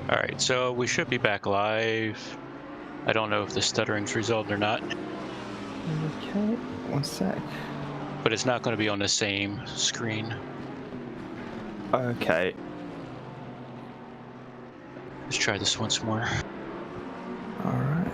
All right, so we should be back live. I don't know if the stuttering's resolved or not. Okay, one sec. But it's not going to be on the same screen. Okay. Let's try this once more. All right.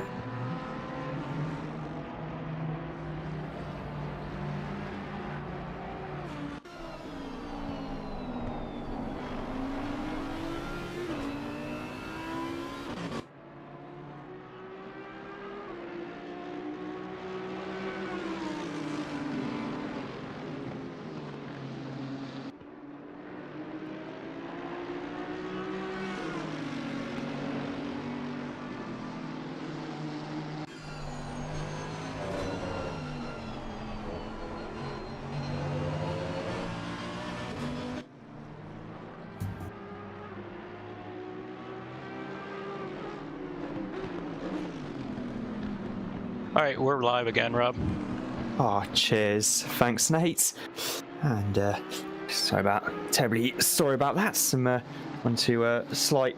All right, we're live again, Rob. Oh, cheers. Thanks, Nate. And sorry about that. Some one to slight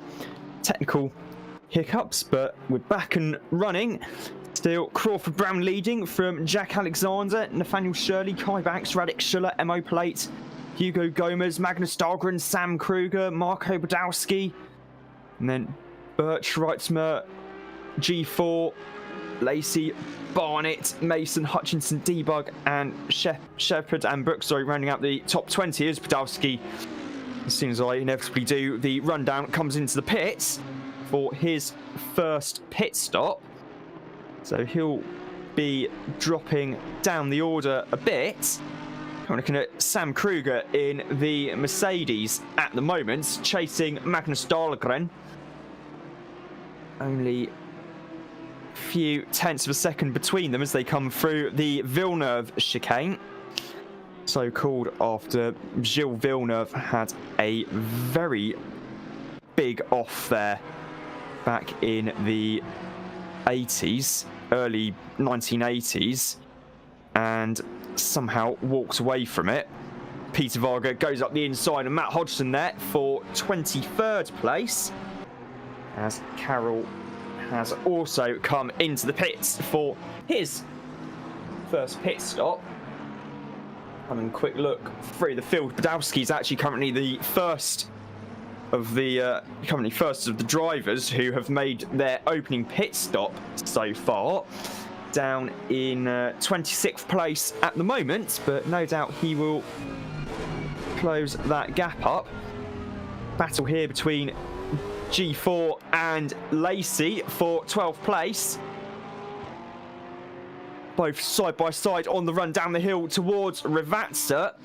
technical hiccups, but we're back and running. Still Crawford Brown leading from Jack Alexander, Nathaniel Shirley, Kai Banks, Radek Schuller, Emo Plate, Hugo Gomez, Magnus Dahlgren, Sam Kruger, Marko Badowski, and then Birch Reitzmer, G4, Lacey, Barnett, Mason, Hutchinson, Debug, and Shepherd and Brooks, rounding out the top 20 is Podolski. As soon as I inevitably do the rundown, comes into the pits for his first pit stop. So he'll be dropping down the order a bit. I'm looking at Sam Kruger in the Mercedes at the moment, chasing Magnus Dahlgren. Only few tenths of a second between them as they come through the Villeneuve chicane, so called after Gilles Villeneuve had a very big off there back in the 80s, early 1980s, and somehow walked away from it. Peter Varga goes up the inside and Matt Hodgson there for 23rd place, as Carroll has also come into the pits for his first pit stop. Having a quick look through the field, Podolski's actually currently the first of the drivers who have made their opening pit stop so far, down in 26th place at the moment, but no doubt he will close that gap up. Battle here between G4 and Lacey for 12th place. Both side by side on the run down the hill towards Rivatsa.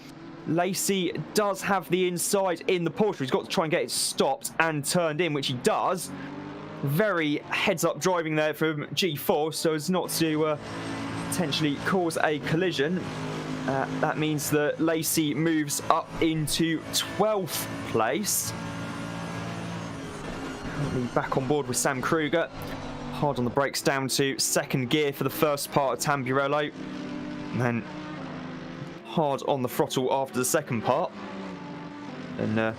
Lacey does have the inside in the Porsche. He's got to try and get it stopped and turned in, which he does. Very heads-up driving there from G4 so as not to potentially cause a collision. That means that Lacey moves up into 12th place. Back on board with Sam Kruger. Hard on the brakes down to second gear for the first part of Tamburello. And then hard on the throttle after the second part. And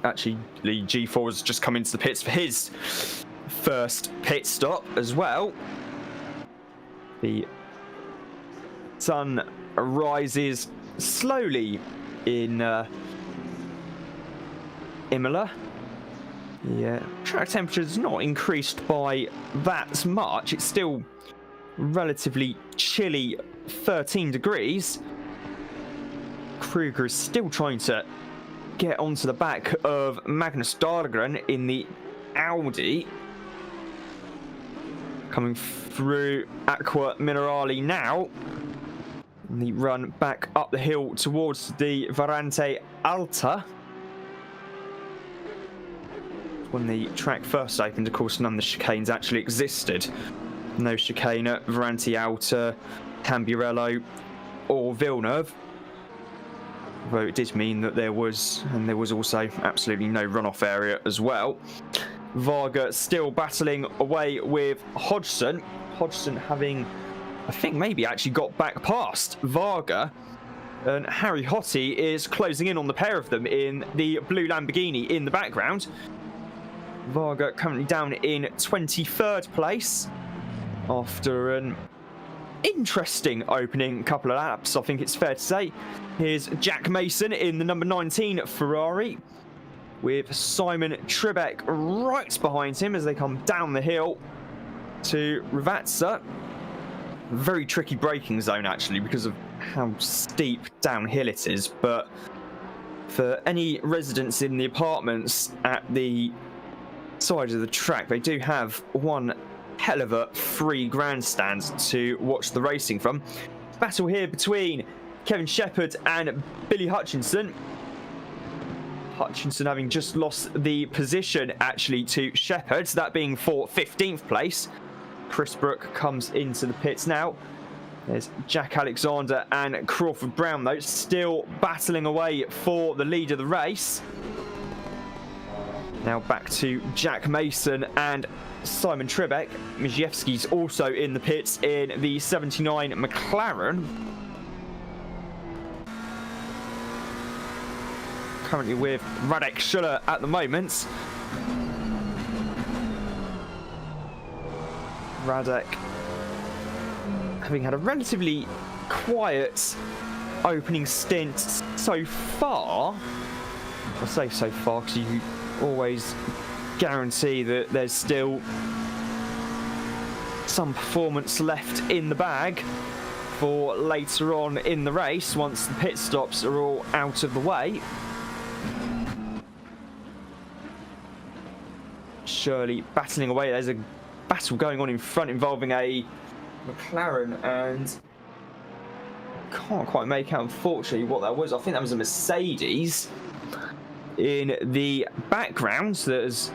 actually, G4 has just come into the pits for his first pit stop as well. The sun rises slowly in Imola. The track temperature is not increased by that much. It's still relatively chilly, 13 degrees. Kruger is still trying to get onto the back of Magnus Dahlgren in the Audi. Coming through Aqua Minerale now. And the run back up the hill towards the Varante Alta. When the track first opened, of course, none of the chicanes actually existed. No chicane at Varante Alta, Tamburello, or Villeneuve. Although it did mean that there was also absolutely no runoff area as well. Varga still battling away with Hodgson. Hodgson having, I think, maybe actually got back past Varga. And Harry Hottie is closing in on the pair of them in the blue Lamborghini in the background. Varga currently down in 23rd place after an interesting opening couple of laps, I think it's fair to say. Here's Jack Mason in the number 19 Ferrari with Simon Trebek right behind him as they come down the hill to Ravazza. Very tricky braking zone actually because of how steep downhill it is, but for any residents in the apartments at the side of the track, they do have one hell of a free grandstand to watch the racing from. Battle here between Kevin Shepherd and Billy Hutchinson. Hutchinson having just lost the position actually to Shepherd, that being for 15th place. Chris Brook comes into the pits now. There's Jack Alexander and Crawford Brown though, still battling away for the lead of the race. Now back to Jack Mason and Simon Trebek. Mijewski's also in the pits in the 79 McLaren. Currently with Radek Schuller at the moment. Radek having had a relatively quiet opening stint so far. I say so far because you always guarantee that there's still some performance left in the bag for later on in the race once the pit stops are all out of the way. Shirley battling away. There's a battle going on in front involving a McLaren and can't quite make out unfortunately what that was. I think that was a Mercedes in the background that has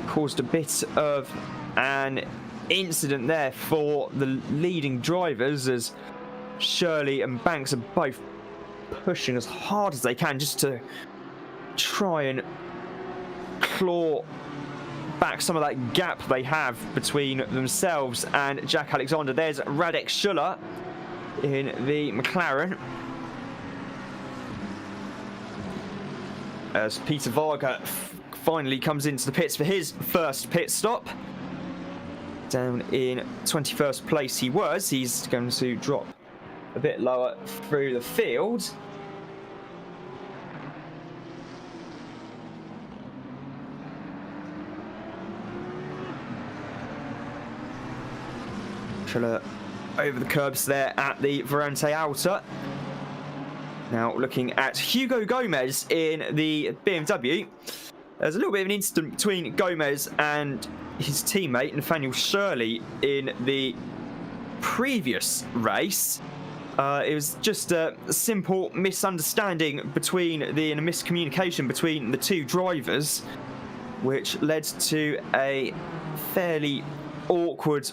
caused a bit of an incident there for the leading drivers as Shirley and Banks are both pushing as hard as they can just to try and claw back some of that gap they have between themselves and Jack Alexander. There's Radek Schuller in the McLaren as Peter Varga finally comes into the pits for his first pit stop. Down in 21st place he was. He's going to drop a bit lower through the field. Over the curbs there at the Varante Alta. Now looking at Hugo Gomez in the BMW. There's a little bit of an incident between Gomez and his teammate Nathaniel Shirley in the previous race. It was just a simple misunderstanding between and a miscommunication between the two drivers, which led to a fairly awkward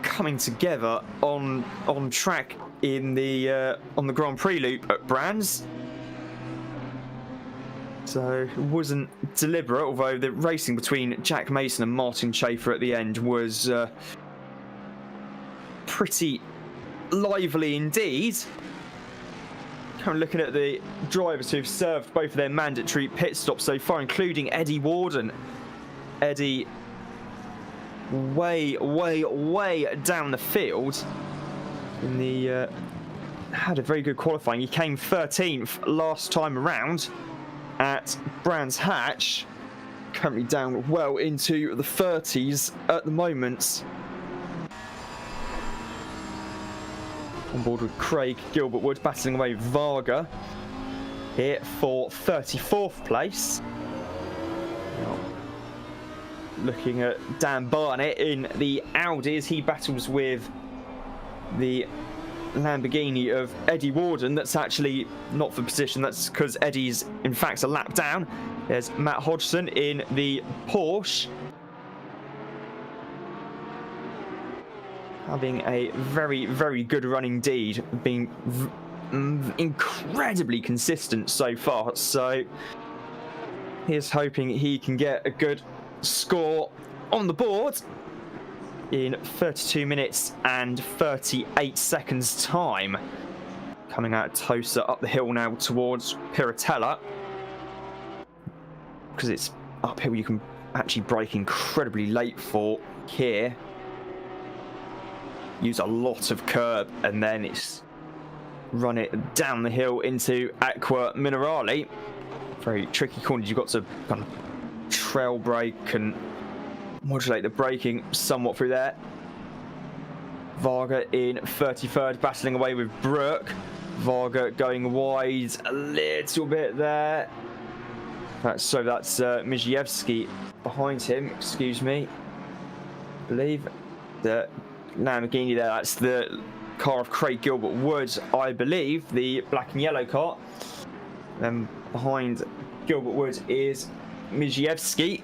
coming together on track in the on the Grand Prix loop at Brands. So it wasn't deliberate, although the racing between Jack Mason and Martin Chafer at the end was pretty lively indeed. I'm looking at the drivers who've served both of their mandatory pit stops so far, including Eddie Warden. Eddie way down the field in the had a very good qualifying. He came 13th last time around at Brands Hatch, currently down well into the 30s at the moment. On board with Craig Gilbert-Wood battling away with Varga here for 34th place. Now, looking at Dan Barnett in the Audi as he battles with the Lamborghini of Eddie Warden. That's actually not for position, that's because Eddie's in fact a lap down. There's Matt Hodgson in the Porsche, having a very good run indeed, being incredibly consistent so far. So he's hoping he can get a good score on the board in 32 minutes and 38 seconds time. Coming out of Tosa up the hill now towards Piratella. because it's uphill, you can actually brake incredibly late for here. Use a lot of curb, and then it's run it down the hill into Aqua Minerale. Very tricky corner. You've got to kind of trail brake and modulate the braking somewhat through there. Varga in 33rd, battling away with Brooke. Varga going wide a little bit there. That's Mijewski behind him, excuse me. I believe the Lamborghini there, that's the car of Craig Gilbert Woods, I believe, the black and yellow car. Then behind Gilbert Woods is Mijewski.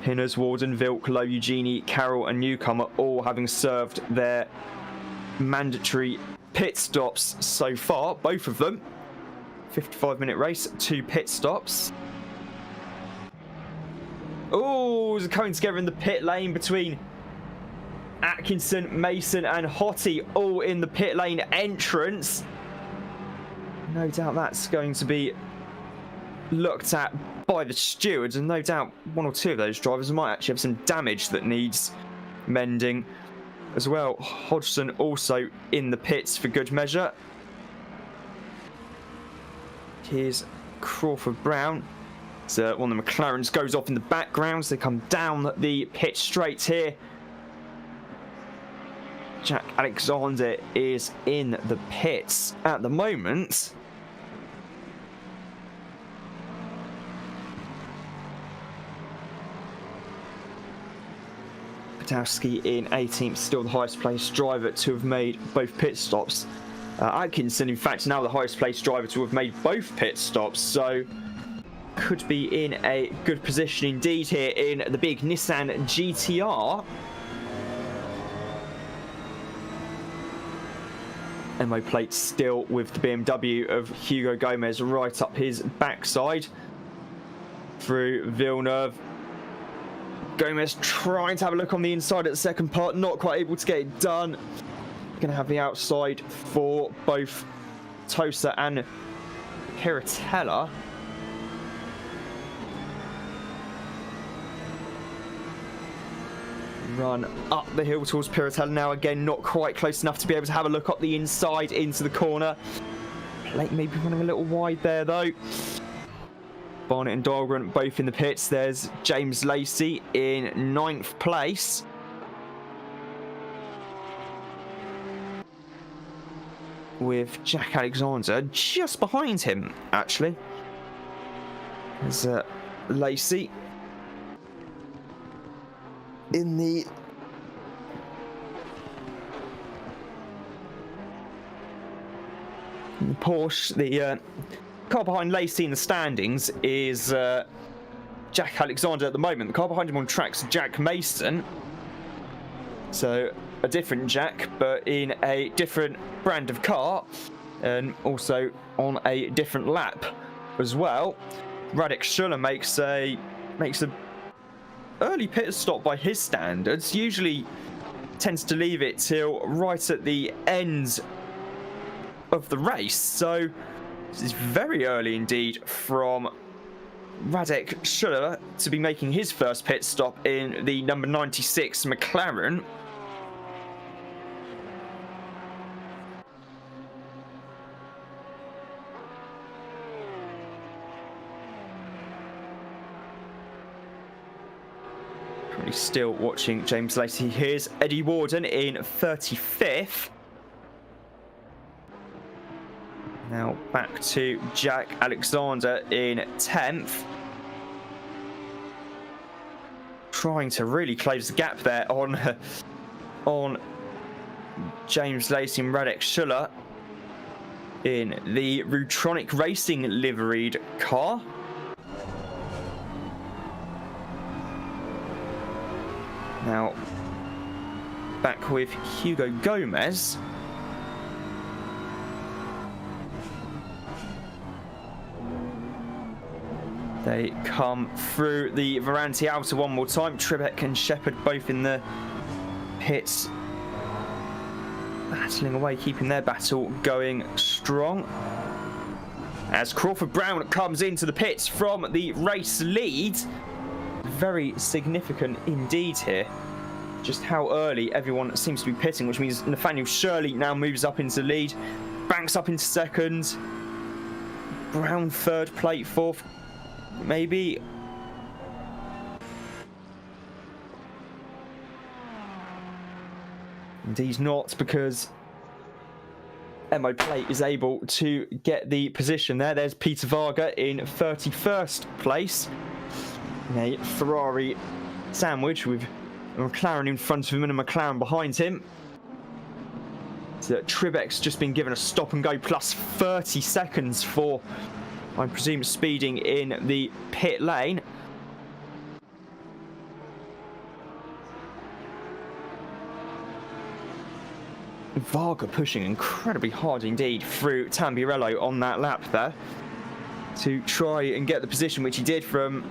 Hinners, Warden, Vilk, Low, Eugenie, Carroll and Newcomer all having served their mandatory pit stops so far, both of them. 55-minute race, 2 pit stops. Oh, it's coming together in the pit lane between Atkinson, Mason and Hottie, all in the pit lane entrance. No doubt that's going to be looked at by the stewards, and no doubt one or two of those drivers might actually have some damage that needs mending as well. Hodgson also in the pits for good measure. Here's Crawford Brown. So one of the McLarens goes off in the background, so they come down the pit straight here. Jack Alexander is in the pits at the moment. Patowski in 18th, still the highest placed driver to have made both pit stops. Atkinson, in fact, now the highest placed driver to have made both pit stops, so could be in a good position indeed here in the big Nissan GTR. MO plate still with the BMW of Hugo Gomez right up his backside. Through Villeneuve. Gomez trying to have a look on the inside at the second part, not quite able to get it done. Going to have the outside for both Tosa and Piratella. Run up the hill towards Piratella now, again not quite close enough to be able to have a look up the inside into the corner. Plate maybe running a little wide there though. Barnett and Dahlgren both in the pits. There's James Lacey in 9th place. With Jack Alexander just behind him, actually. There's Lacey in the Porsche. The car behind Lacey in the standings is Jack Alexander at the moment. The car behind him on track's Jack Mason. So a different Jack, but in a different brand of car, and also on a different lap as well. Radek Schuller makes a early pit stop by his standards. Usually tends to leave it till right at the end of the race. So this is very early indeed from Radek Schuller to be making his first pit stop in the number 96 McLaren. Still watching James Lacey. Here's Eddie Warden in 35th. Now back to Jack Alexander in 10th. Trying to really close the gap there on James Lacey and Radek Schuller in the Rutronic Racing liveried car. Now, back with Hugo Gomez. They come through the Varanti outer one more time. Tribeck and Shepherd both in the pits. Battling away, keeping their battle going strong. as Crawford Brown comes into the pits from the race lead. Very significant indeed here, just how early everyone seems to be pitting, which means Nathaniel Shirley now moves up into the lead, Banks up into second, Brown third, Plate fourth, maybe. Indeed not, because Mo Plate is able to get the position there. There's Peter Varga in 31st place. In a Ferrari sandwich with a McLaren in front of him and a McLaren behind him. So Tribeck's just been given a stop and go plus 30 seconds for, I presume, speeding in the pit lane. Varga pushing incredibly hard indeed through Tamburello on that lap there to try and get the position, which he did from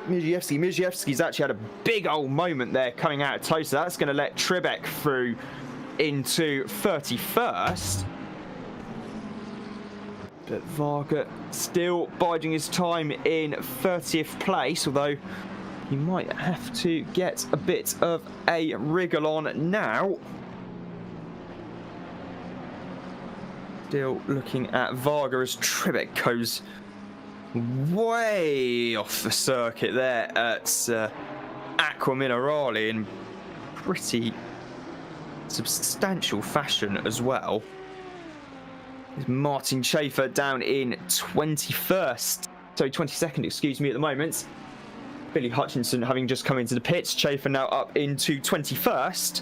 Miziewski. Miziewski's actually had a big old moment there coming out of Tosa. That's going to let Tribeck through into 31st. But Varga still biding his time in 30th place, although he might have to get a bit of a wriggle on now. Still looking at Varga as Tribeck goes way off the circuit there at Acqua Minerale in pretty substantial fashion as well. There's Martin Schaefer down in 22nd, excuse me, at the moment. Billy Hutchinson having just come into the pits. Schaefer now up into 21st.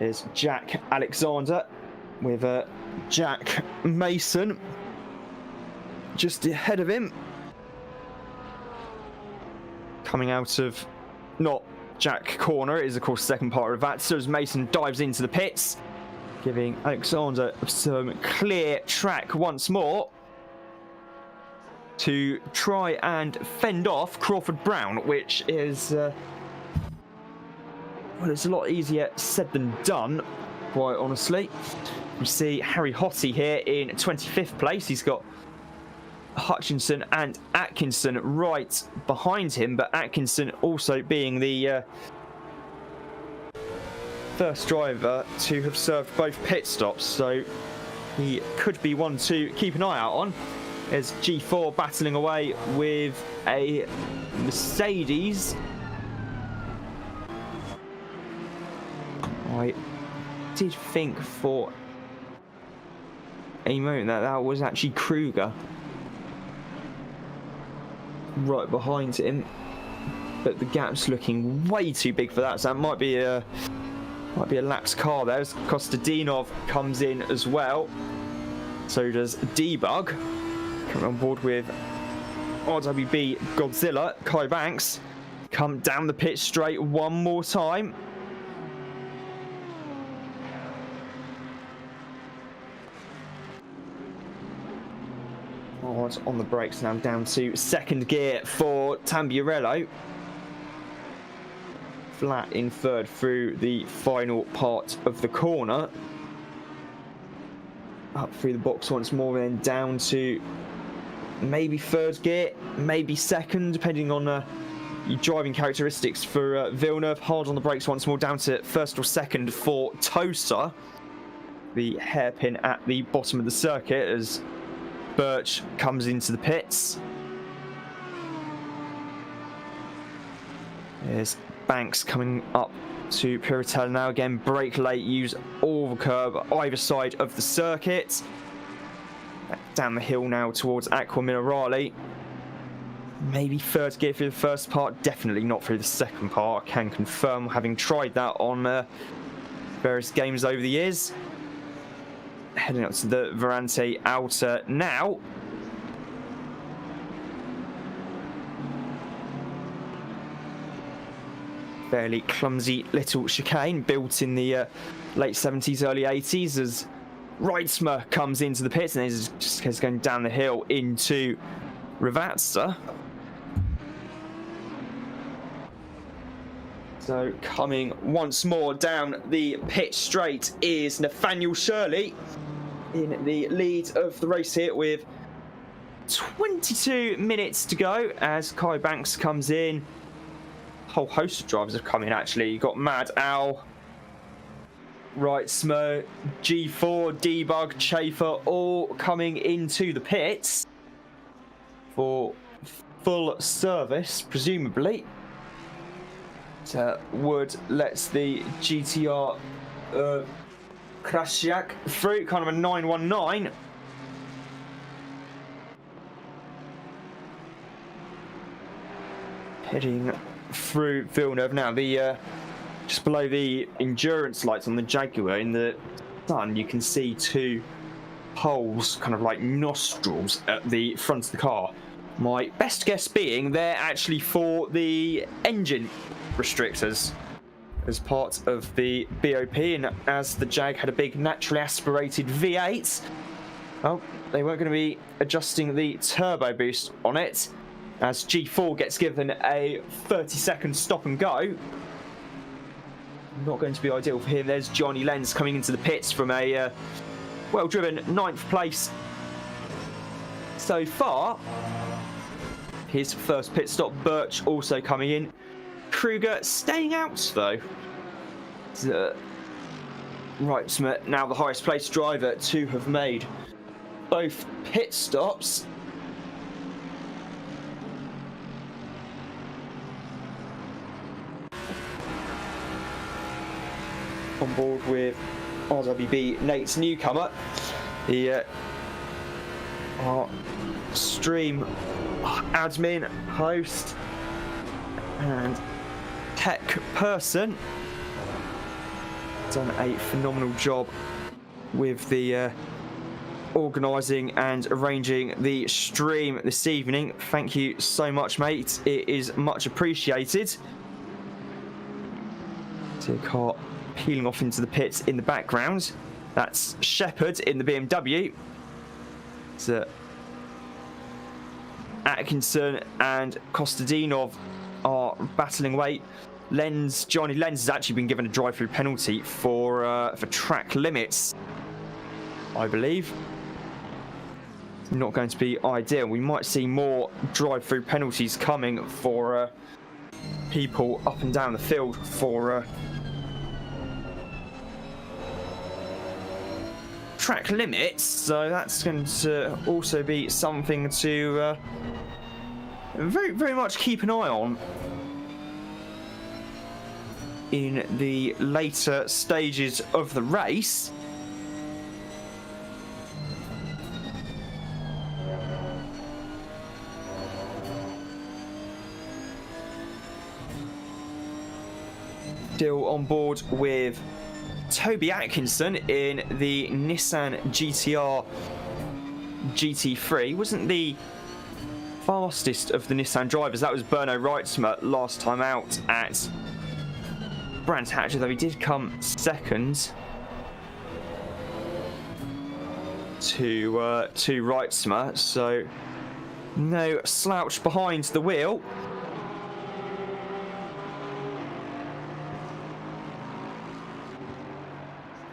Here's Jack Alexander with Jack Mason just ahead of him. Coming out of not Jack corner, it is of course the second part of that. So as Mason dives into the pits, giving Alexander some clear track once more to try and fend off Crawford Brown, which is well, it's a lot easier said than done, quite honestly. We see Harry Hottie here in 25th place. He's got Hutchinson and Atkinson right behind him, but Atkinson also being the first driver to have served both pit stops, so he could be one to keep an eye out on. There's G4 battling away with a Mercedes. I did think for a moment that was actually Kruger right behind him, but the gap's looking way too big for that, so that might be a lapsed car there. As Kostadinov comes in as well, so does Debug. Coming on board with RWB Godzilla. Kai Banks come down the pit straight one more time. On the brakes now, down to second gear for Tamburello. Flat in third through the final part of the corner. Up through the box once more, and then down to maybe third gear, maybe second, depending on your driving characteristics for Villeneuve. Hard on the brakes once more, down to first or second for Tosa. The hairpin at the bottom of the circuit as Birch comes into the pits. There's Banks coming up to Piratella now. Again, brake late, use all the curb either side of the circuit. Back down the hill now towards Acqua Minerale. Maybe third gear for the first part, definitely not through the second part. I can confirm, having tried that on various games over the years. Heading up to the Verante outer now. Fairly clumsy little chicane built in the late 70s, early 80s as Reitzmer comes into the pits and is just going down the hill into Rivatsa. So coming once more down the pit straight is Nathaniel Shirley in the lead of the race here with 22 minutes to go as Kai Banks comes in. A whole host of drivers have come in actually. You've got Mad Owl, Reitzmer, G4, Debug, Chafer all coming into the pits for full service, presumably. Wood lets the GTR Krasiak through, kind of a 919. Heading through Villeneuve now. The just below the endurance lights on the Jaguar in the sun, you can see two holes, kind of like nostrils at the front of the car. My best guess being they're actually for the engine restrictors as part of the BOP, and as the Jag had a big naturally aspirated V8, well, they weren't going to be adjusting the turbo boost on it, as G4 gets given a 30-second stop and go. Not going to be ideal for him. There's Johnny Lenz coming into the pits from a well-driven 9th place so far. His first pit stop. Birch also coming in. Kruger staying out though. Reitzmer, now the highest placed driver to have made both pit stops. On board with RWB Nate's newcomer, the our stream admin, host and tech person. Done a phenomenal job with the organising and arranging the stream this evening. Thank you so much, mate. It is much appreciated. So car peeling off into the pits in the background. That's Shepherd in the BMW. So Atkinson and Kostadinov are battling away. Johnny Lenz has actually been given a drive-through penalty for track limits, I believe. It's not going to be ideal. We might see more drive-through penalties coming for people up and down the field for track limits. So that's going to also be something to very, very much keep an eye on in the later stages of the race. Still on board with Toby Atkinson in the Nissan GTR GT3. Wasn't the fastest of the Nissan drivers. That was Berno Reitzmer last time out at Brands Hatch, though he did come second to Reitzmer, so no slouch behind the wheel.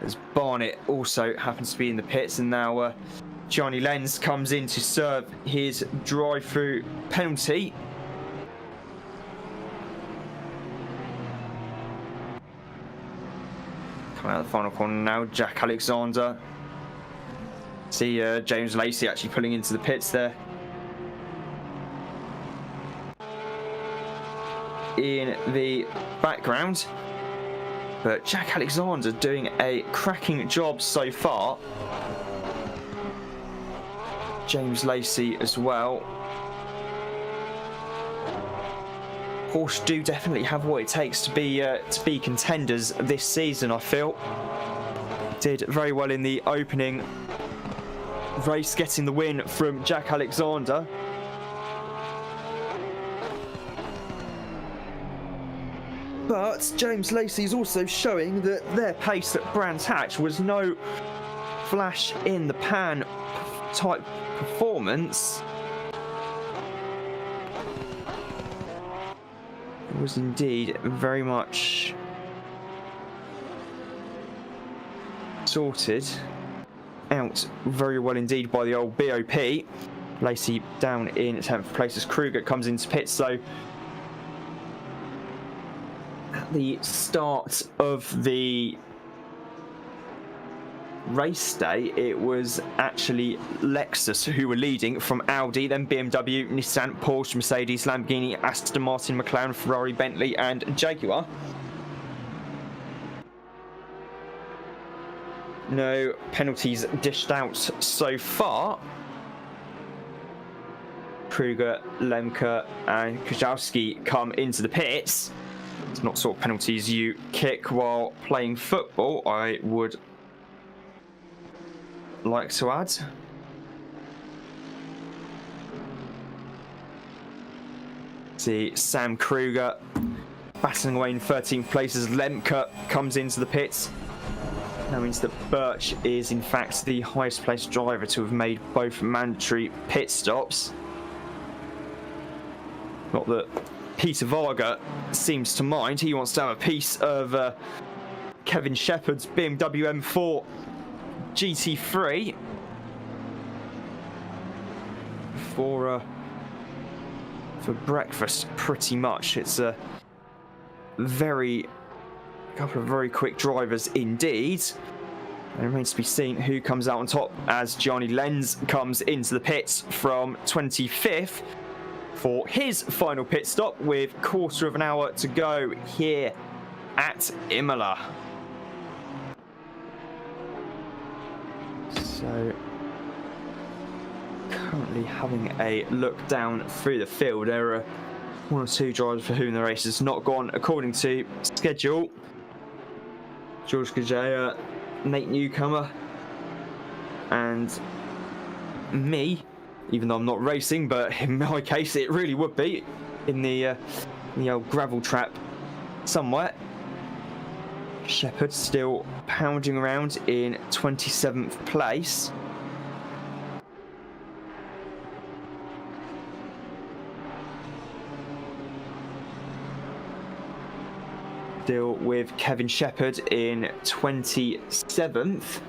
As Barnett also happens to be in the pits, and now Johnny Lenz comes in to serve his drive-through penalty. Coming out of the final corner now, Jack Alexander. See James Lacey actually pulling into the pits there. In the background. But Jack Alexander doing a cracking job so far. James Lacey as well. Porsche do definitely have what it takes to be contenders this season, I feel. Did very well in the opening race, getting the win from Jack Alexander. But James Lacey is also showing that their pace at Brands Hatch was no flash in the pan type performance. It was indeed very much sorted out very well indeed by the old BOP. Lacey down in 10th place as Kruger comes into pits. So at the start of the race day, it was actually Lexus who were leading from Audi, then BMW, Nissan, Porsche, Mercedes, Lamborghini, Aston Martin, McLaren, Ferrari, Bentley and Jaguar. No penalties dished out so far. Kruger, Lemke and Kujawski come into the pits. It's not sort of penalties you kick while playing football, I would like to add. See Sam Kruger battling away in 13th place as Lemke comes into the pits. That means that Birch is in fact the highest placed driver to have made both mandatory pit stops. Not that Peter Varga seems to mind. He wants to have a piece of Kevin Shepherd's BMW M4 GT3 for breakfast, pretty much. It's a couple of very quick drivers indeed. It remains to be seen who comes out on top as Gianni Lenz comes into the pits from 25th for his final pit stop with a quarter of an hour to go here at Imola. So currently having a look down through the field, there are one or two drivers for whom the race has not gone according to schedule. George Gajaya, Nate Newcomer and me, even though I'm not racing, but in my case it really would be in the old gravel trap somewhere. Shepherd still pounding around in 27th place. Still with Kevin Shepherd in 27th.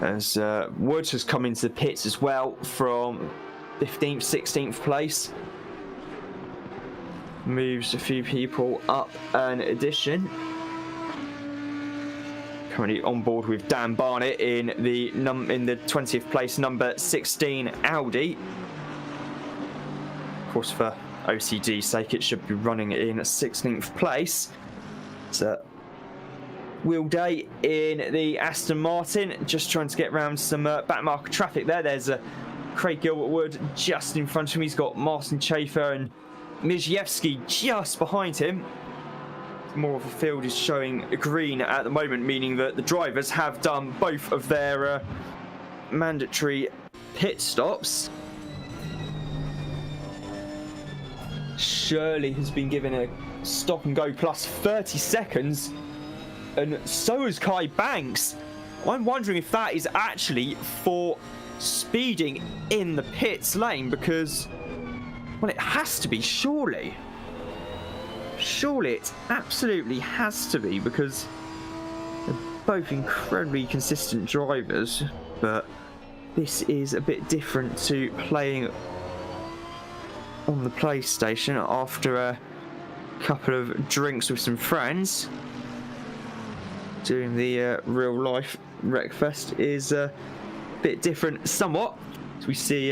As Wood has come into the pits as well from 15th, 16th place. Moves a few people up an addition. Currently on board with Dan Barnett in the 20th place, number 16 Audi. Of course, for OCD's sake, it should be running in 16th place. It's a wheel day in the Aston Martin, just trying to get around some backmarker traffic there. There's Craig Gilbert-Wood just in front of him. He's got Martin Chafer and Mijewski just behind him. More of the field is showing green at the moment, meaning that the drivers have done both of their mandatory pit stops. Shirley has been given a stop and go plus 30 seconds, and so has Kai Banks. I'm wondering if that is actually for speeding in the pits lane, because, well, it has to be, surely. Surely it absolutely has to be, because they're both incredibly consistent drivers, but this is a bit different to playing on the PlayStation after a couple of drinks with some friends. Doing the real life Wreckfest is a bit different somewhat. So we see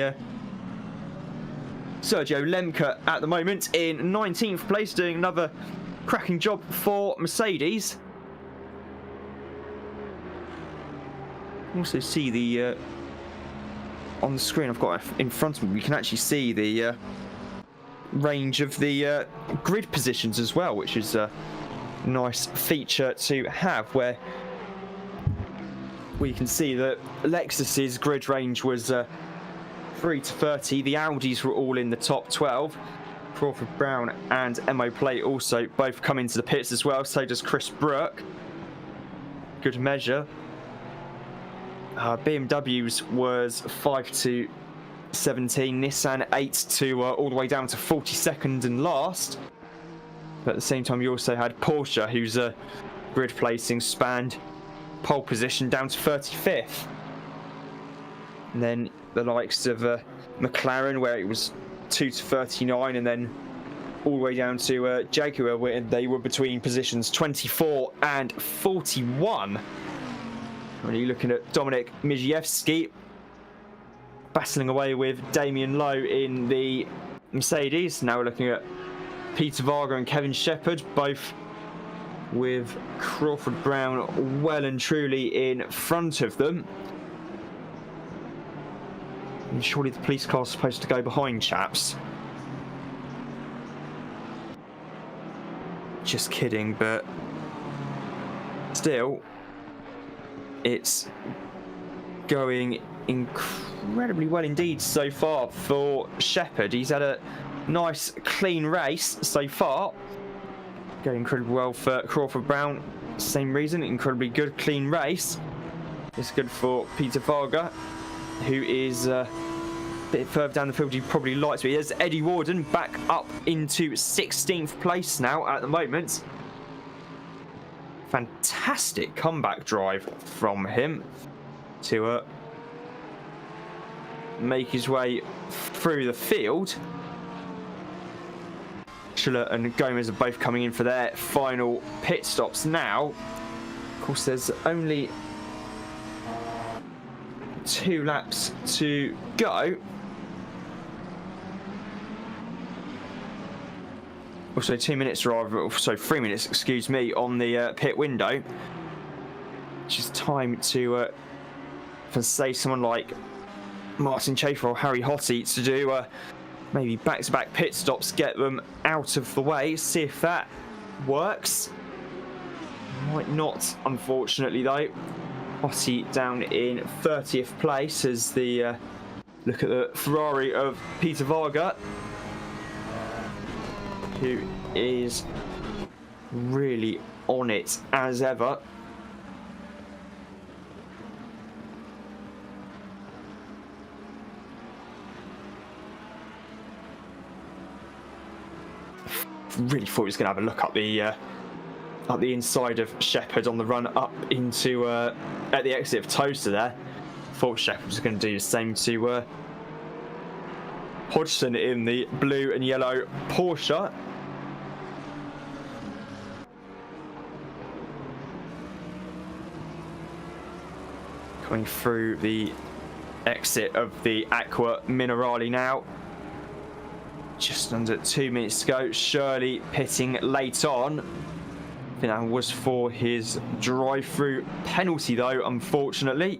Sergio Lemke at the moment in 19th place, doing another cracking job for Mercedes. Also see the on the screen I've got in front of me, we can actually see the range of the grid positions as well, which is a nice feature to have, where we can see that Lexus's grid range was 3 to 30. The Audis were all in the top 12. Crawford Brown and Mo Plate also both come into the pits as well. So does Chris Brook. Good measure. BMW's was 5 to 17. Nissan 8 to all the way down to 42nd and last. But at the same time, you also had Porsche, whose grid placing spanned pole position down to 35th. And then the likes of McLaren, where it was 2 to 39, and then all the way down to Jaguar, where they were between positions 24 and 41. When you're looking at Dominik Miziewski battling away with Damien Lowe in the Mercedes. Now we're looking at Peter Varga and Kevin Shepherd, both with Crawford Brown well and truly in front of them. And surely the police car's supposed to go behind, chaps. Just kidding, but still, it's going incredibly well indeed so far for Shepherd. He's had a nice clean race so far. Going incredibly well for Crawford Brown. Same reason, incredibly good clean race. It's good for Peter Varga, who is a bit further down the field he probably likes to be. There's Eddie Warden back up into 16th place now at the moment. Fantastic comeback drive from him to make his way through the field. Schiller and Gomez are both coming in for their final pit stops now. Of course, there's only 2 laps to go. Also 2 minutes, rather, so 3 minutes, excuse me, on the pit window. It's just time to, for say someone like Martin Chafer or Harry Hottie to do maybe back-to-back pit stops, get them out of the way, see if that works. Might not, unfortunately, though. Hottie down in 30th place as the look at the Ferrari of Peter Varga, who is really on it as ever. Really thought he was going to have a look up the inside of Shepherd on the run up into at the exit of Toaster there. Thought Shepherd was going to do the same to Hodgson in the blue and yellow Porsche. Coming through the exit of the Aqua Minerale now. Just under 2 minutes to go. Shirley pitting late on. I think that was for his drive-through penalty, though, unfortunately.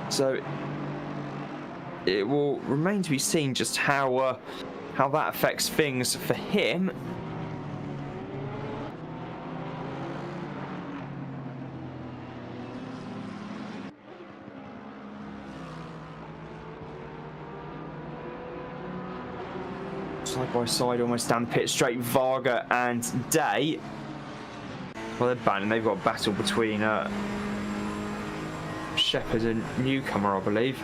So it will remain to be seen just how that affects things for him. Side by side, almost down the pit straight, Varga and Day. Well, they're battling. They've got a battle between Shepherd and Newcomer, I believe.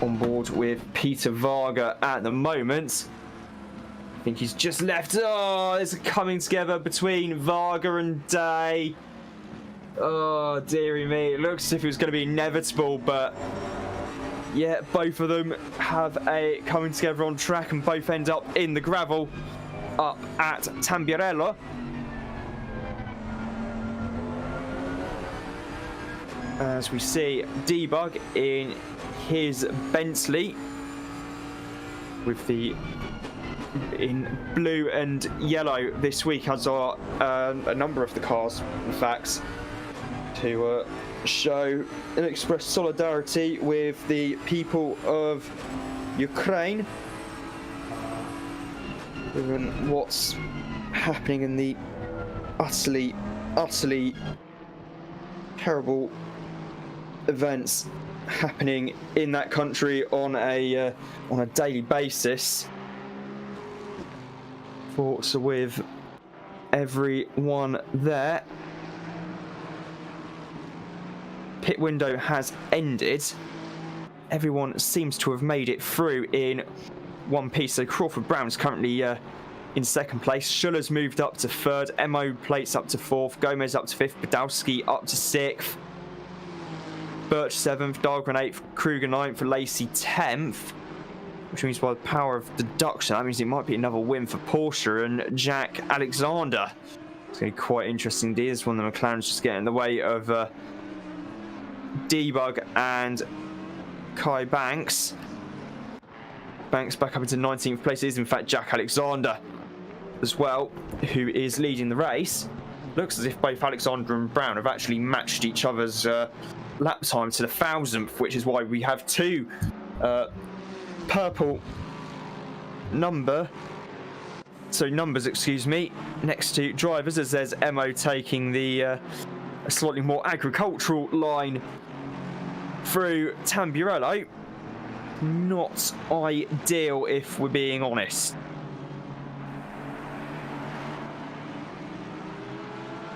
On board with Peter Varga at the moment. I think he's just left. Oh, there's a coming together between Varga and Day. Oh, dearie me. It looks as if it was going to be inevitable, but yeah, both of them have a coming together on track and both end up in the gravel up at Tamburello. As we see Debug in his Bentley with the in blue and yellow this week, as are a number of the cars, in fact, to show and express solidarity with the people of Ukraine, given what's happening in the utterly terrible events happening in that country on a daily basis. Thoughts with everyone there. Pit window has ended. Everyone seems to have made it through in one piece. So Crawford Brown's currently in second place. Schuller's moved up to third. Mo Plates up to fourth. Gomez up to fifth. Badowski up to sixth. Birch seventh. Dahlgren eighth. Kruger ninth. Lacey 10th. Which means by the power of deduction, that means it might be another win for Porsche and Jack Alexander. It's going to be quite interesting indeed. This one of the McLaren's just getting in the way of Debug and Kai Banks. Banks back up into 19th place. It is in fact Jack Alexander as well, who is leading the race. Looks as if both Alexander and Brown have actually matched each other's lap time to the 1,000th, which is why we have two purple numbers, excuse me, next to drivers, as there's Mo taking the a slightly more agricultural line through Tamburello. Not ideal, if we're being honest.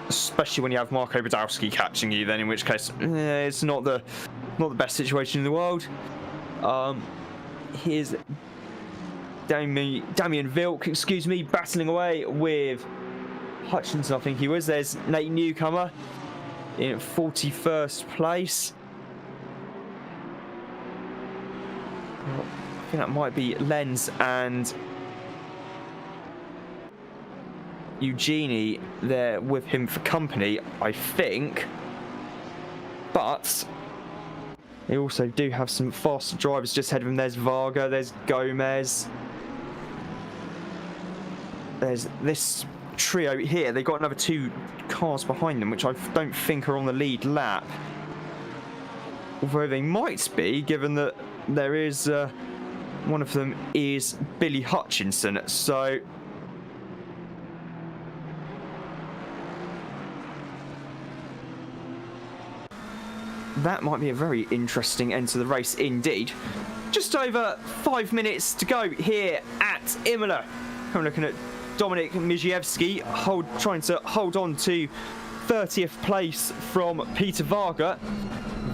Especially when you have Marco Badowski catching you, then in which case it's not the best situation in the world. Here's Damien Vilk, excuse me, battling away with Hutchinson, I think he was. There's Nate Newcomer in 41st place. I think that might be Lenz and Eugenie there with him for company, I think. But they also do have some faster drivers just ahead of him. There's Varga, there's Gomez. There's this trio here. They've got another two cars behind them, which I don't think are on the lead lap. Although they might be, given that there is one of them is Billy Hutchinson. So that might be a very interesting end to the race indeed. Just over 5 minutes to go here at Imola. I'm looking at Dominik Miziewski trying to hold on to 30th place from Peter Varga.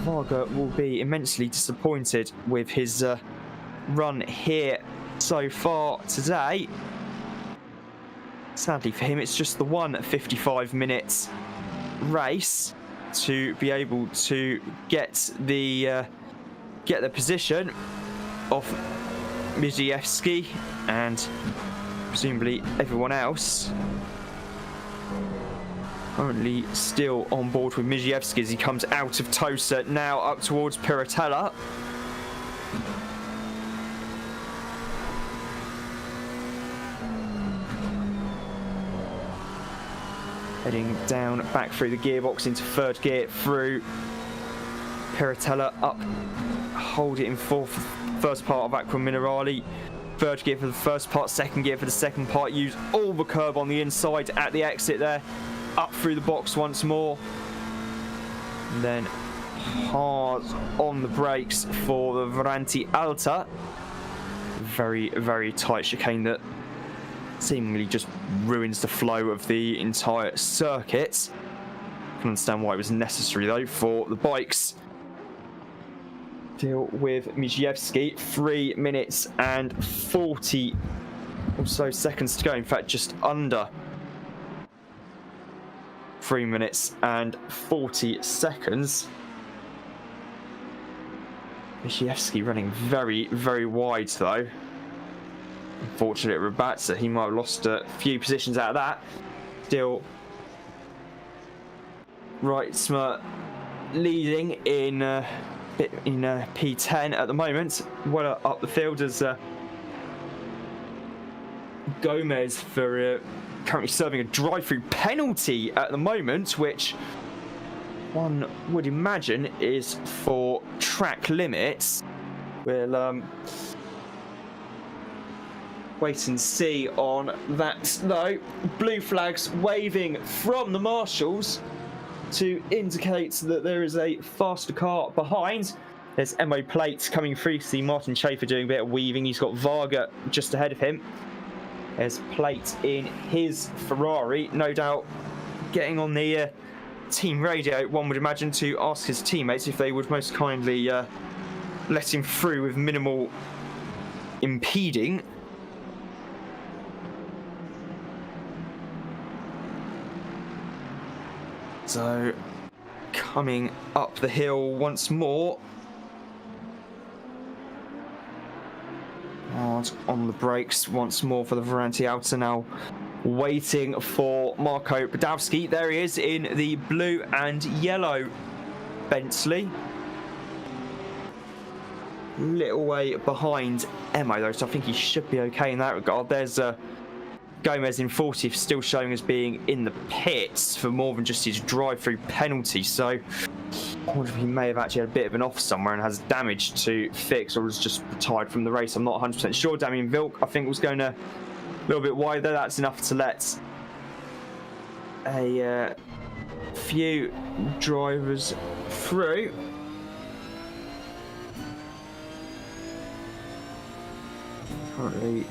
Varga will be immensely disappointed with his run here so far today. Sadly for him, it's just the one 55 minutes race to be able to get the position of Miziewski and presumably everyone else. Currently still on board with Miziewski as he comes out of Tosa, now up towards Piratella. Heading down back through the gearbox into third gear through Piratella up. Hold it in fourth, first part of Aqua Minerali. Third gear for the first part, second gear for the second part. Use all the curb on the inside at the exit there. Up through the box once more. And then hard on the brakes for the Varanti Alta. Very, very tight chicane that seemingly just ruins the flow of the entire circuit. I can understand why it was necessary though for the bikes. Deal with Miziewski. 3 minutes and 40 or so seconds to go. In fact, just under 3 minutes and 40 seconds. Miziewski running very, very wide though. Unfortunately, Rabatza, he might have lost a few positions out of that. Still, Reitzmer leading in P10 at the moment. Well up the field as Gomez for currently serving a drive-through penalty at the moment, which one would imagine is for track limits. We'll wait and see on that though. Blue flags waving from the marshals to indicate that there is a faster car behind. There's MO Plate coming through. See Martin Schaefer doing a bit of weaving. He's got Varga just ahead of him. There's Plate in his Ferrari, no doubt getting on the team radio, one would imagine, to ask his teammates if they would most kindly let him through with minimal impeding. So, coming up the hill once more. Hard on the brakes once more for the Varanti Outer, now waiting for Marco Badowski. There he is in the blue and yellow Bentley. Little way behind Emo though, so I think he should be okay in that regard. There's Gomez in 40th, still showing as being in the pits for more than just his drive-through penalty. So I wonder if he may have actually had a bit of an off somewhere and has damage to fix, or has just retired from the race. I'm not 100% sure. Damien Vilk, I think, was going a little bit wide there. That's enough to let a few drivers through. Currently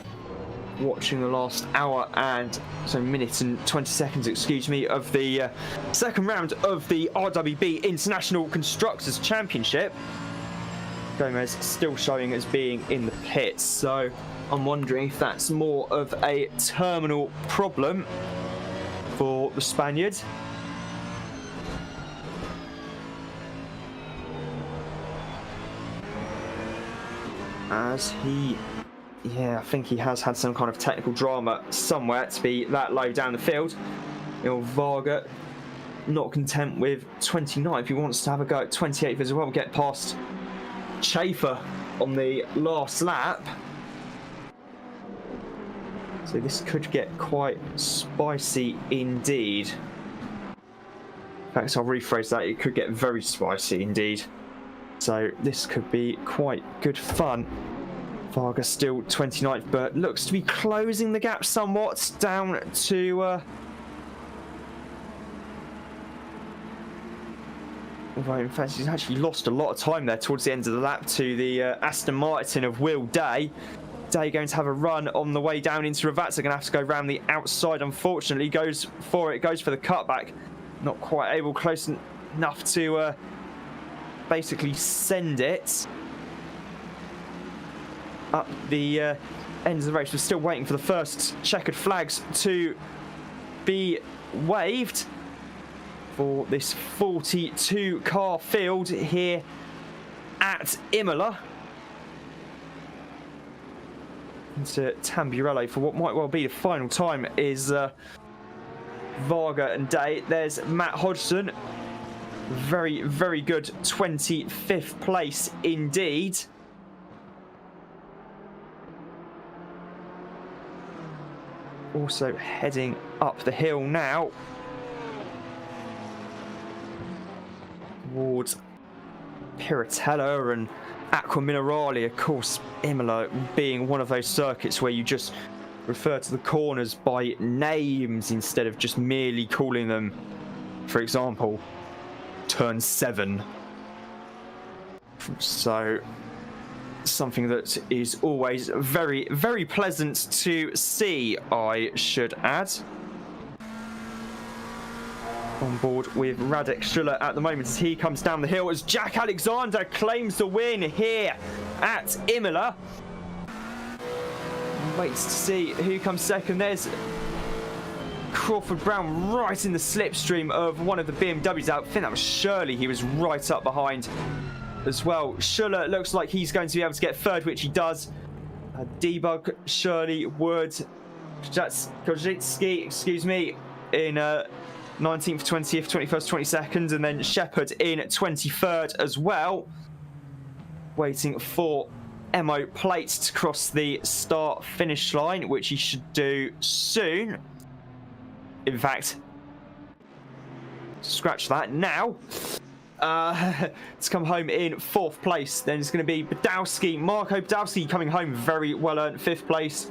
watching the last hour and minutes and 20 seconds, excuse me, of the second round of the RWB International Constructors Championship. Gomez still showing as being in the pits, so I'm wondering if that's more of a terminal problem for the Spaniard. As he, I think he has had some kind of technical drama somewhere to be that low down the field. Varga not content with 29th. He wants to have a go at 28th as well. Get past Schaefer on the last lap. So this could get quite spicy indeed. In fact, I'll rephrase that. It could get very spicy indeed. So this could be quite good fun. Varga still 29th, but looks to be closing the gap somewhat down to well, in fact, he's actually lost a lot of time there towards the end of the lap to the Aston Martin of Will Day. Day going to have a run on the way down into Ravazza, going to have to go around the outside, unfortunately. Goes for it, goes for the cutback. Not quite able, close enough to basically send it up the end of the race. We're still waiting for the first checkered flags to be waved for this 42 car field here at Imola. Into Tamburello for what might well be the final time is Varga and Day. There's Matt Hodgson. Very, very good 25th place indeed. Also heading up the hill now towards Piratella and Aqua Minerale. Of course, Imola being one of those circuits where you just refer to the corners by names instead of just merely calling them, for example, turn 7. So something that is always very, very pleasant to see, I should add. On board with Radek Schuller at the moment as he comes down the hill, as Jack Alexander claims the win here at Imola. Waits to see who comes second. There's Crawford Brown right in the slipstream of one of the BMWs out. I think that was Shirley. He was right up behind as well. Schuller looks like he's going to be able to get third, which he does. Debug, Shirley, Wood, Korzicki, excuse me, in 19th, 20th, 21st, 22nd, and then Shepherd in 23rd as well. Waiting for Emo Plate to cross the start-finish line, which he should do soon. In fact, scratch that now. To come home in 4th place. Then it's going to be Badowski, Marco Badowski coming home very well earned 5th place.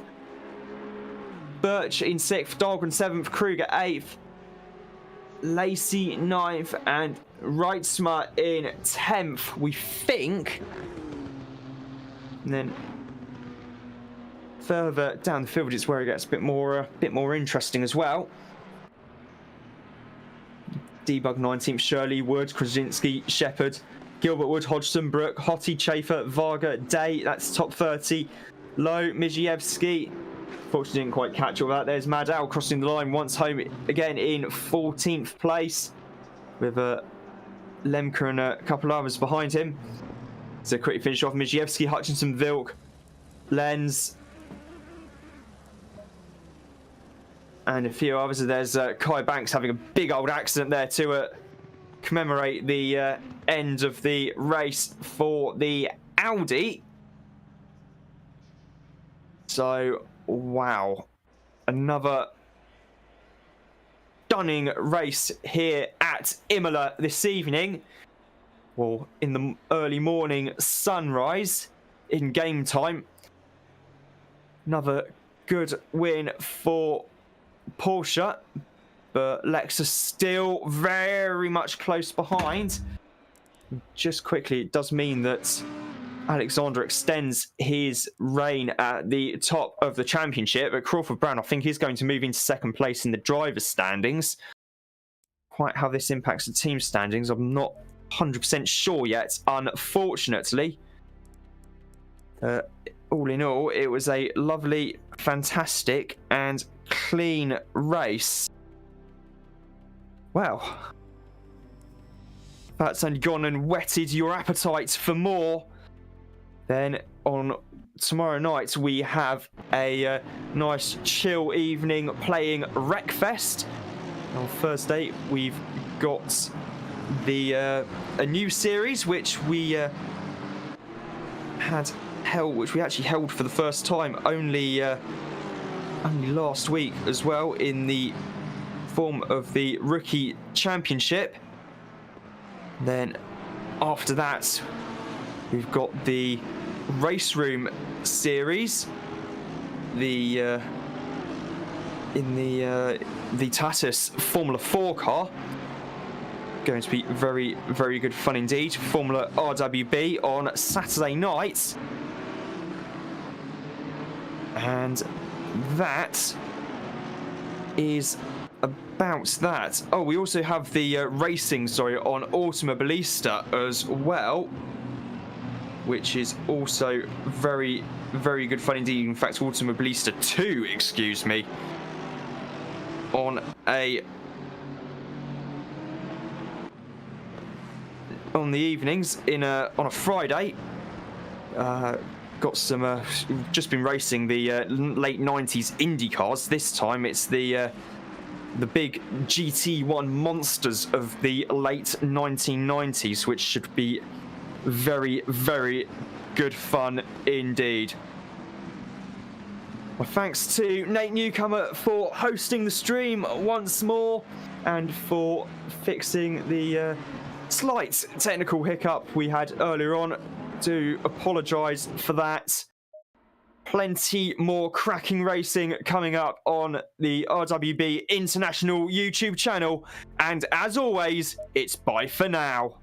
Birch in 6th, Dahlgren 7th, Kruger 8th. Lacey 9th, and Reitzma in 10th, we think. And then further down the field is where it gets a bit more interesting as well. Debug 19th, Shirley, Wood, Krasinski, Shepherd, Gilbert Wood, Hodgson, Brook, Hottie, Chafer, Varga, Day. That's top 30. Low, Mijievski. Fortunately, didn't quite catch all that. There's Madal crossing the line once home again in 14th place with Lemke and a couple others behind him. So quickly finish off Mijievski, Hutchinson, Vilk, Lenz, and a few others. There's Kai Banks having a big old accident there to commemorate the end of the race for the Audi. So, wow. Another stunning race here at Imola this evening. Well, in the early morning sunrise in game time. Another good win for Porsche, but Lexus still very much close behind. Just quickly, it does mean that Alexander extends his reign at the top of the championship, but Crawford Brown, I think, is going to move into second place in the driver's standings. Quite how this impacts the team standings, I'm not 100% sure yet, unfortunately. All in all, it was a lovely, fantastic, and clean race. Well, that's only gone and whetted your appetite for more. Then on tomorrow night, we have a nice chill evening playing Wreckfest. On Thursday, we've got the a new series which we actually held for the first time only last week as well, in the form of the Rookie Championship. Then after that, we've got the Race Room series, in the Tatus Formula 4 car. Going to be very, very good fun indeed. Formula RWB on Saturday night. And that is about that. Oh, we also have the racing, on Automobilista as well, which is also very, very good fun indeed. In fact, Automobilista 2, excuse me, on the evenings on a Friday. Got some just been racing the late 90s Indy cars. This time it's the big GT1 monsters of the late 1990s, which should be very, very good fun indeed. Well, thanks to Nate Newcomer for hosting the stream once more and for fixing the slight technical hiccup we had earlier on. Do apologise for that. Plenty more cracking racing coming up on the RWB International YouTube channel. And as always, it's bye for now.